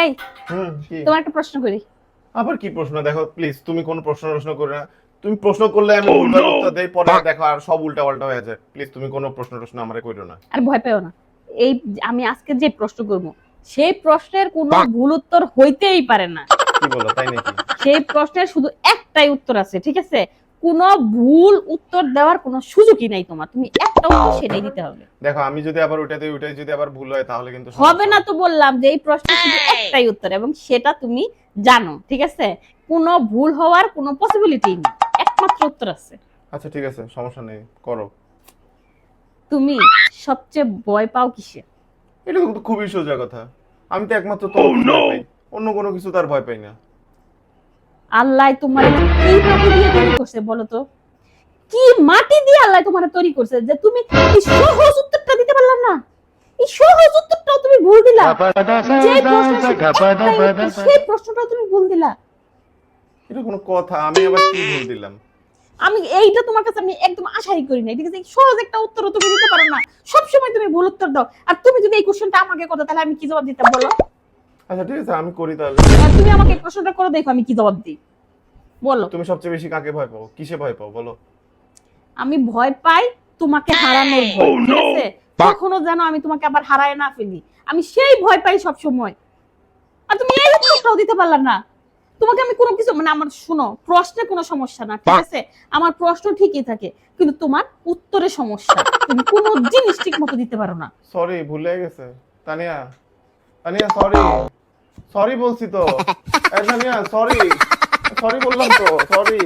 এই কি তোমার একটা প্রশ্ন করি। আবার কি প্রশ্ন? দেখো প্লিজ, তুমি কোন প্রশ্ন করো না। তুমি প্রশ্ন করলে আমি ভুলভাল উত্তর দেই, পরে দেখো আর সব উল্টা পাল্টা হয়ে যায়। প্লিজ তুমি কোন প্রশ্ন আমারে কইরো না। আর ভয় পেও না। এই আমি আজকে যে প্রশ্ন করব সেই প্রশ্নের কোনো ভুল উত্তর হইতেই পারে না। কি বলো, তাই নাকি? সেই প্রশ্নের শুধু একটাই উত্তর আছে, ঠিক আছে? কোনো ভুল উত্তর দেওয়ার কোনো সুযোগই নাই তোমার। তুমি একটা উত্তর সেটাই দিতে হবে। দেখো আমি যদি আবার ওইটাই যদি আবার ভুল হয় তাহলে কিন্তু হবে না। তো বললাম যে এই প্রশ্নের শুধু একটাই উত্তর এবং সেটা তুমি জানো, ঠিক আছে? কোনো ভুল হওয়ার কোনো পসিবিলিটি নেই, একমাত্র উত্তর আছে। আচ্ছা ঠিক আছে, সমস্যা নেই, করো। তুমি সবচেয়ে ভয় পাও কিসে? এটা তো খুবই সোজা কথা। আমি তো একমাত্র তোমাকে ভয় পাই, অন্য কোনো কিছু তার ভয় পাই না। আল্লাহ তোমার কি মাটি দিয়ে তৈরি করছে বলো তো? কি মাটি দিয়ে আল্লাহ তোমার তৈরি করছে যে তুমি এই সহজ উত্তরটা দিতে পারলাম না? এই সহজ উত্তরটাও তুমি ভুল দিলা। যে সেই প্রশ্নটাও তুমি ভুল দিলা। এটা কোনো কথা? আমি আবার কি ভুল দিলাম? আমি এইটা তোমার কাছে আমি একদম আশাই করি না, ঠিক আছে? সহজ একটা উত্তরও তুমি দিতে পারো না, সবসময় তুমি ভুল উত্তর দাও। আর তুমি যদি এই কোশ্চেনটা আমাকে করো তাহলে আমি কি জবাব দিতাম বলো? আচ্ছা ঠিক আছে, আমি করি তাহলে। তুমি আমাকে এই প্রশ্নটা করে দেখো আমি কি জবাব দিই, বলো। তুমি সবচেয়ে বেশি কাকে ভয় পাও, কিসে ভয় পাও বলো? আমি ভয় পাই তোমাকে হারানোর ভয়, ঠিক আছে? কখনো যেন আমি তোমাকে আবার হারায় না ফেলি, আমি সেই ভয় পাই সব সময়। আর তুমি এই উত্তরটাও দিতে পারলা না। তোমাকে আমি কোনো কিছু মানে আমার শুনো, প্রশ্নে কোনো সমস্যা না, ঠিক আছে? আমার প্রশ্ন ঠিকই থাকে, কিন্তু তোমার উত্তরে সমস্যা। তুমি কোনো জিনিস ঠিক মতো দিতে পারো না। সরি, ভুলে গেছে। তানিয়া, তানিয়া সরি, সরি বলছি তো। তানিয়া সরি, সরি বললাম তো, সরি।